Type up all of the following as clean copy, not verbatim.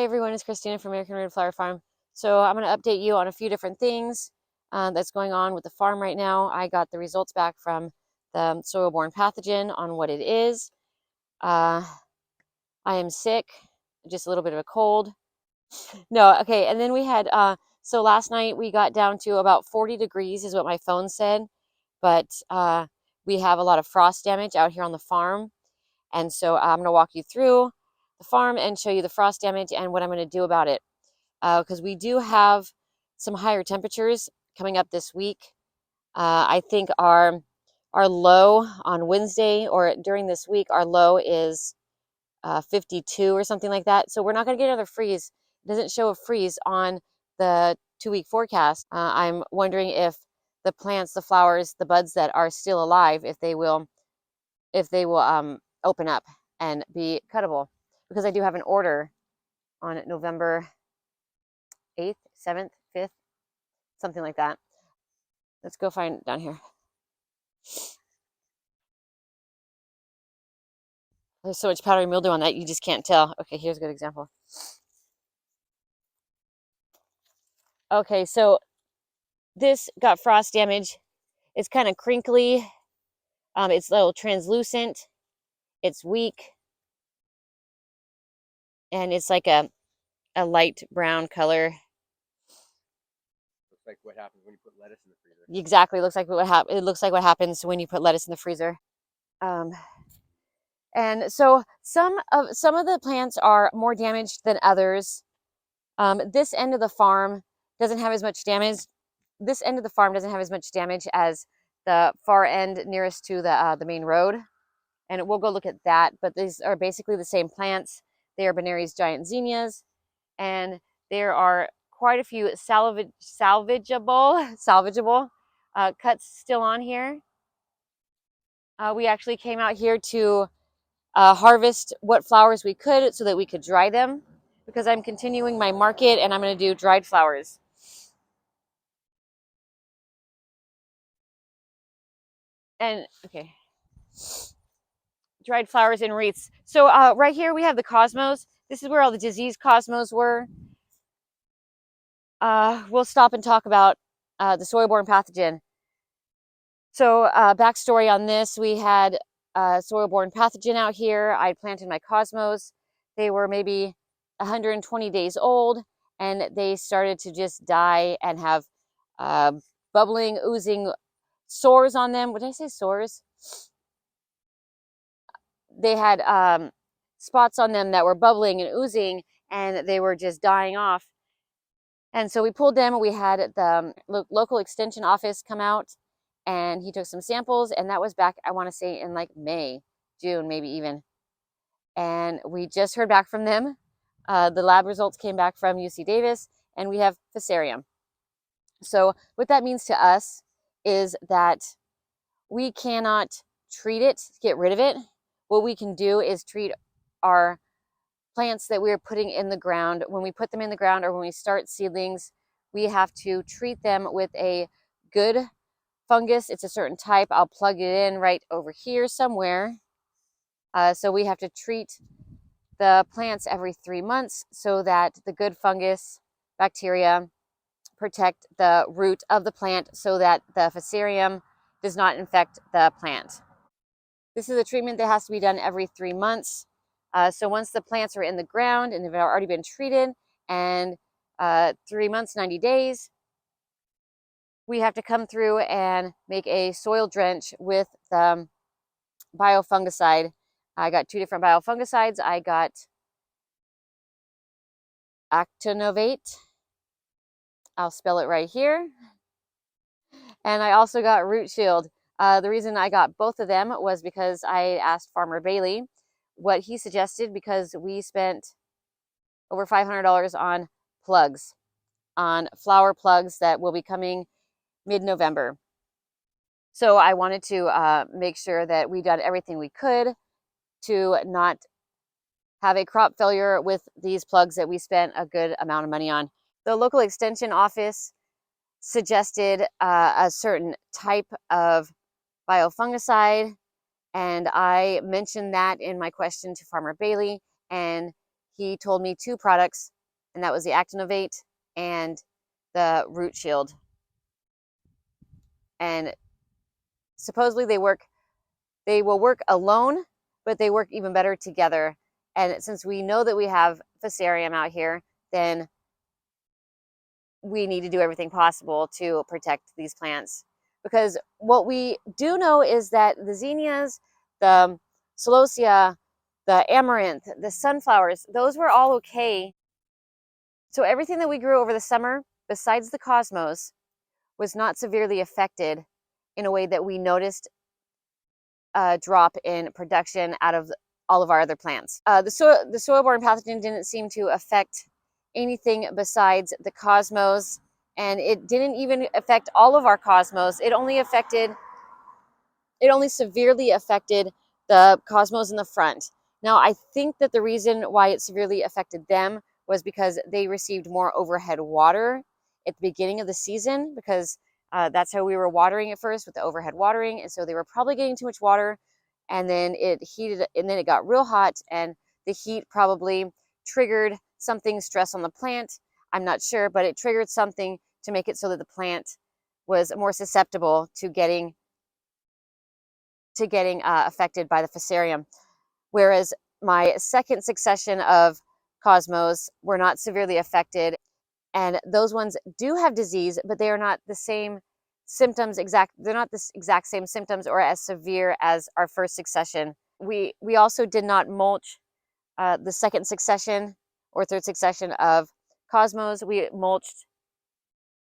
Hey everyone, it's Christina from American Red Flower Farm. So I'm going to update you on a few different things that's going on with the farm right now. I got the results back from the soil-borne pathogen on what it is. I am sick, just a little bit of a cold. No, okay, and then we had, so last night we got down to about 40 degrees is what my phone said, but we have a lot of frost damage out here on the farm. And so I'm going to walk you through the farm and show you the frost damage and what I'm going to do about it. Because we do have some higher temperatures coming up this week. I think our low on Wednesday or during this week, our low is 52 or something like that. So we're not going to get another freeze. It doesn't show a freeze on the 2-week forecast. I'm wondering if the plants, the flowers, the buds that are still alive, if they will open up and be cuttable, because I do have an order on November 8th, 7th, 5th, something like that. Let's go find down here. There's so much powdery mildew on that, you just can't tell. Okay, here's a good example. Okay, so this got frost damage. It's kind of crinkly. It's a little translucent. It's weak. And it's like a light brown color. Looks like what happens when you put lettuce in the freezer. Exactly, looks like it looks like what happens when you put lettuce in the freezer. And so some of the plants are more damaged than others. This end of the farm doesn't have as much damage. This end of the farm doesn't have as much damage as the far end nearest to the main road. And we'll go look at that. But these are basically the same plants. They are Benari's giant zinnias. And there are quite a few salvageable cuts still on here. We actually came out here to harvest what flowers we could so that we could dry them, because I'm continuing my market and I'm going to do dried flowers. And okay, dried flowers and wreaths. So right here we have the cosmos. This is where all the disease cosmos were. We'll stop and talk about the soil-borne pathogen. So backstory on this, we had soil-borne pathogen out here. I planted my cosmos. They were maybe 120 days old, and they started to just die and have bubbling, oozing sores on them. What did I say, sores? They had spots on them that were bubbling and oozing, and they were just dying off. And so we pulled them. We had the local extension office come out, and he took some samples, and that was back, I want to say, in like May, June, maybe even. And we just heard back from them. The lab results came back from UC Davis, and we have Fusarium. So what that means to us is that we cannot treat it, get rid of it. What we can do is treat our plants that we're putting in the ground. When we put them in the ground or when we start seedlings, we have to treat them with a good fungus. It's a certain type. I'll plug it in right over here somewhere. So we have to treat the plants every 3 months so that the good fungus bacteria protect the root of the plant so that the Fusarium does not infect the plant. This is a treatment that has to be done every 3 months. So once the plants are in the ground and they've already been treated, and 3 months, 90 days, we have to come through and make a soil drench with the biofungicide. I got 2 different biofungicides. I got Actinovate. I'll spell it right here. And I also got Root Shield. The reason I got both of them was because I asked Farmer Bailey what he suggested, because we spent over $500 on plugs, on flower plugs that will be coming mid-November. So I wanted to make sure that we did everything we could to not have a crop failure with these plugs that we spent a good amount of money on. The local extension office suggested a certain type of biofungicide, and I mentioned that in my question to Farmer Bailey, and he told me 2 products and that was the Actinovate and the Root Shield. And supposedly they will work alone, but they work even better together. And since we know that we have Fusarium out here, then we need to do everything possible to protect these plants. Because what we do know is that the zinnias, the celosia, the amaranth, the sunflowers, those were all okay. So everything that we grew over the summer, besides the cosmos, was not severely affected in a way that we noticed a drop in production out of all of our other plants. The soil-borne pathogen didn't seem to affect anything besides the cosmos, and it didn't even affect all of our cosmos. It only severely affected the cosmos in the front. Now, I think that the reason why it severely affected them was because they received more overhead water at the beginning of the season, because that's how we were watering at first, with the overhead watering. And so they were probably getting too much water, and then it heated, and then it got real hot, and the heat probably triggered something, stress on the plant. I'm not sure, but it triggered something to make it so that the plant was more susceptible to getting affected by the Fusarium. Whereas my second succession of cosmos were not severely affected, and those ones do have disease, but they are not the same symptoms they're not the exact same symptoms or as severe as our first succession. We also did not mulch the second succession or third succession of cosmos. We mulched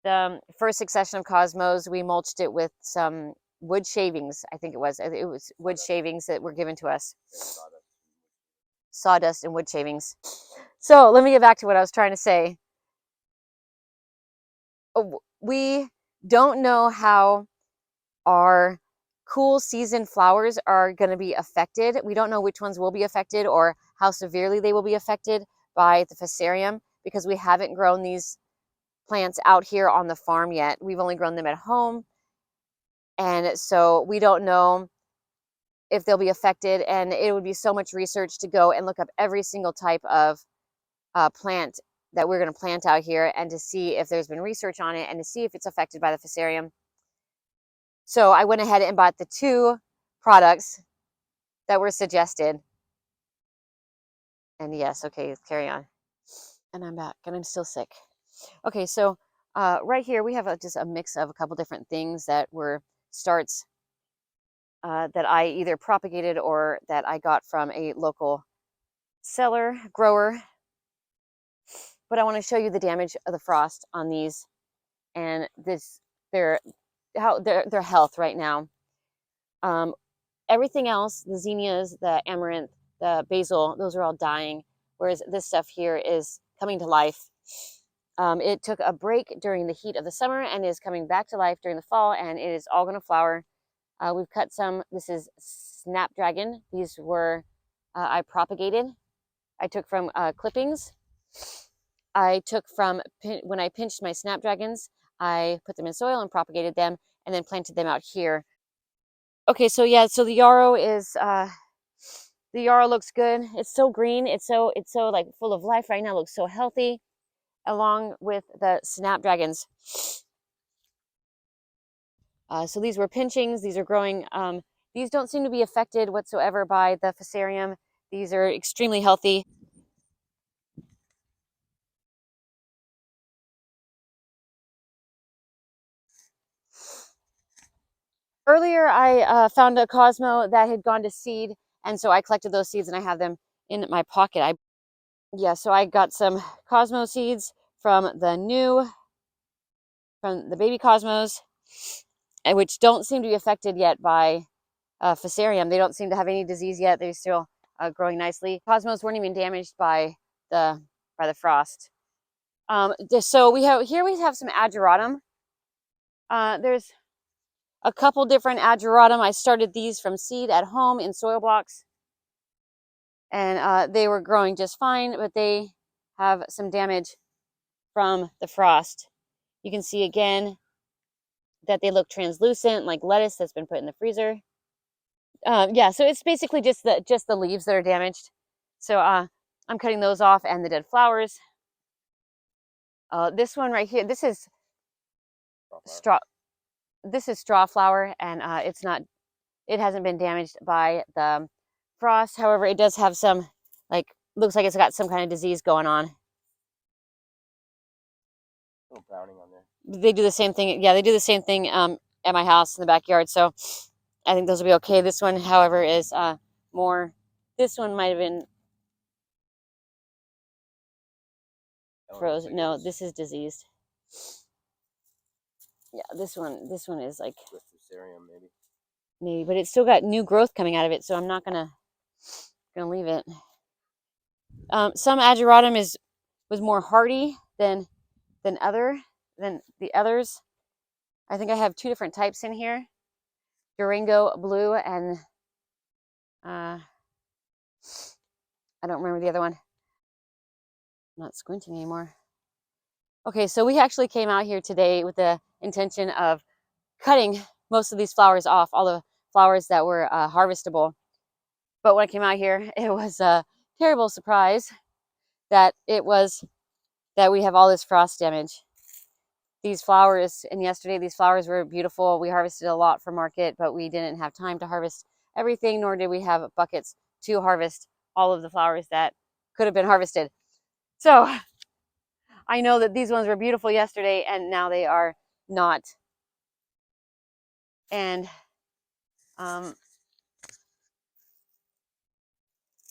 the first succession of cosmos. We mulched it with some wood shavings. I think it was wood shavings that were given to us. Sawdust and wood shavings. So let me get back to what I was trying to say. We don't know how our cool season flowers are going to be affected. We don't know which ones will be affected or how severely they will be affected by the Fusarium, because we haven't grown these plants out here on the farm yet. We've only grown them at home, and so we don't know if they'll be affected. And it would be so much research to go and look up every single type of plant that we're going to plant out here, and to see if there's been research on it, and to see if it's affected by the Fusarium. So I went ahead and bought the 2 products that were suggested. And yes, okay, carry on. And I'm back, and I'm still sick. Okay, so right here we have just a mix of a couple different things that were starts that I either propagated or that I got from a local grower. But I want to show you the damage of the frost on these, and their health right now. Everything else, the zinnias, the amaranth, the basil, those are all dying, whereas this stuff here is coming to life. It took a break during the heat of the summer and is coming back to life during the fall, and it is all going to flower. We've cut some. This is Snapdragon. These were I propagated. I took from clippings. I took from when I pinched my Snapdragons, I put them in soil and propagated them, and then planted them out here. Okay, so yeah, so the yarrow looks good. It's so green. It's so like full of life right now. It looks so healthy, along with the Snapdragons. So these were pinchings. These are growing. These don't seem to be affected whatsoever by the Fusarium. These are extremely healthy. Earlier, I found a Cosmo that had gone to seed, and so I collected those seeds, and I have them in my pocket. So I got some Cosmo seeds from the baby Cosmos, which don't seem to be affected yet by Fusarium. They don't seem to have any disease yet. They're still growing nicely. Cosmos weren't even damaged by the frost. So we have some Ageratum. There's a couple different Ageratum. I started these from seed at home in soil blocks, and they were growing just fine, but they have some damage from the frost. You can see again that they look translucent, like lettuce that's been put in the freezer. So it's basically just the leaves that are damaged. So I'm cutting those off, and the dead flowers. This one right here, this is Straw flower. straw. This is straw flower, and it's not. It hasn't been damaged by the frost. However, it does have some, like, looks like it's got some kind of disease going on. Little browning on there. They do the same thing. Yeah, they do the same thing at my house in the backyard. So I think those will be okay. This one, however, is more. This one might have been That one looks frozen. like No, it's this is diseased. Yeah, this one is like with fusarium maybe. maybe, but it's still got new growth coming out of it. So I'm not gonna leave it. Some ageratum was more hardy than the others. I think I have two different types in here: Durango Blue and I don't remember the other one. I'm not squinting anymore. Okay, so we actually came out here today with the intention of cutting most of these flowers off, all the flowers that were harvestable. But when I came out here, it was a terrible surprise that we have all this frost damage. These flowers, and yesterday these flowers were beautiful. We harvested a lot for market, but we didn't have time to harvest everything, nor did we have buckets to harvest all of the flowers that could have been harvested. So I know that these ones were beautiful yesterday, and now they are not. And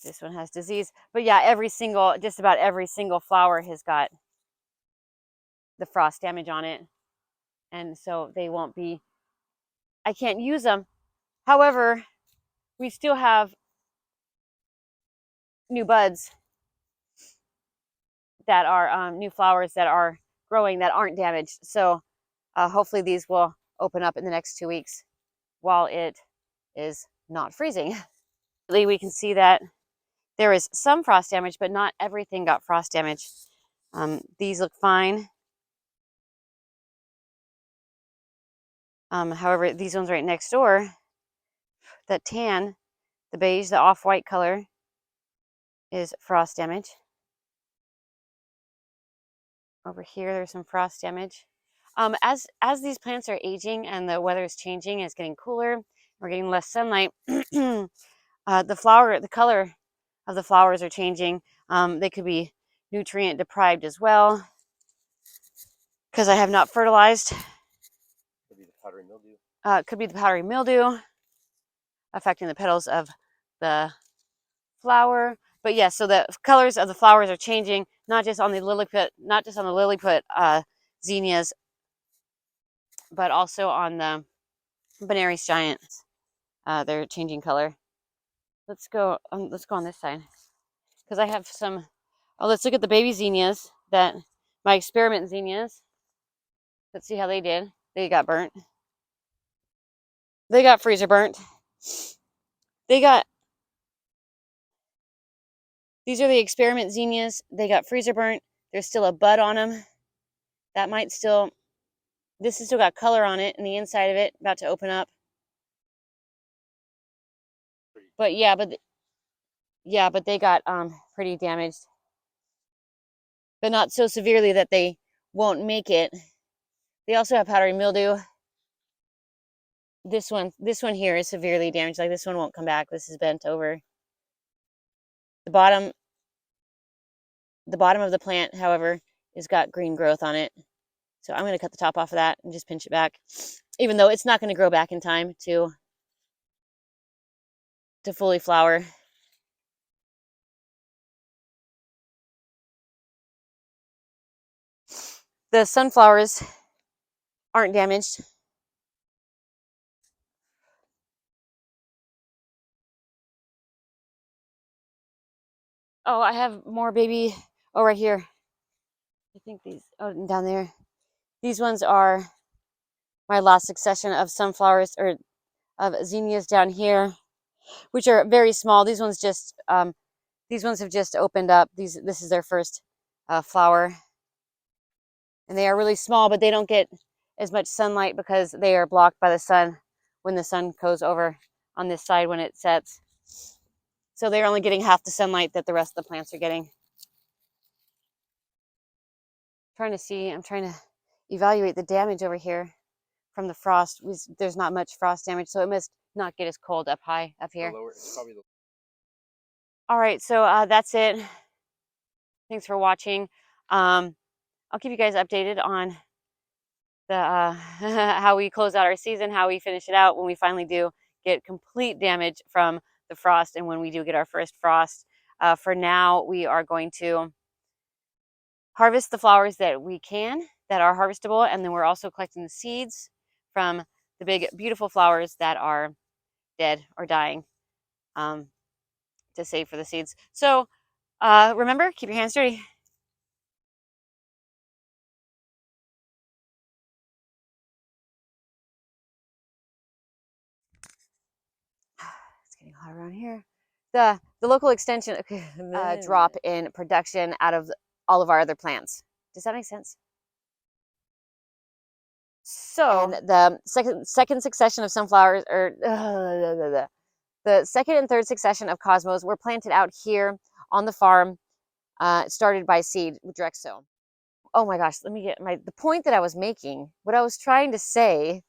this one has disease. But yeah, just about every single flower has got the frost damage on it. And so they won't be, I can't use them. However, we still have new buds that are new flowers that are growing that aren't damaged. So hopefully these will open up in the next 2 weeks while it is not freezing. We can see that there is some frost damage, but not everything got frost damage. These look fine. However, these ones right next door, the tan, the beige, the off-white color is frost damage. Over here, there's some frost damage. As these plants are aging and the weather is changing, and it's getting cooler, we're getting less sunlight, the color of the flowers are changing. They could be nutrient deprived as well because I have not fertilized. Could be the powdery mildew. Could be the powdery mildew affecting the petals of the flower. But yes, so the colors of the flowers are changing, not just on the Lilliput zinnias, but also on the Benares giant. They're changing color. Let's go on this side because I have some. Oh, let's look at the baby zinnias, my experiment zinnias. Let's see how they did. They got burnt. They got freezer burnt. These are the experiment zinnias. They got freezer burnt. There's still a bud on them. This has still got color on it, and the inside of it about to open up. But they got pretty damaged, but not so severely that they won't make it. They also have powdery mildew. This one here is severely damaged. Like, this one won't come back. This is bent over. The bottom of the plant, however, has got green growth on it. So I'm going to cut the top off of that and just pinch it back, even though it's not going to grow back in time to fully flower. The sunflowers aren't damaged. Oh, I have more baby. Oh, right here. I think these, oh, down there. These ones are my last succession of sunflowers, or of zinnias down here, which are very small. These ones have just opened up. This is their first flower. And they are really small, but they don't get as much sunlight because they are blocked by the sun when the sun goes over on this side when it sets. So they're only getting half the sunlight that the rest of the plants are getting. Trying to see, I'm trying to evaluate the damage over here from the frost. There's not much frost damage, so it must not get as cold up high up here. It's probably the All right, so that's it. Thanks for watching. I'll keep you guys updated on the how we close out our season, how we finish it out when we finally do get complete damage from the frost and when we do get our first frost. For now, we are going to harvest the flowers that we can, that are harvestable, and then we're also collecting the seeds from the big, beautiful flowers that are dead or dying to save for the seeds. So remember, keep your hands dirty. It's getting hot around here. The local extension drop in production out of all of our other plants. Does that make sense? So and the second succession of sunflowers, or the second and third succession of cosmos, were planted out here on the farm, started by seed with direct sow. Oh my gosh, let me get the point that I was making. What I was trying to say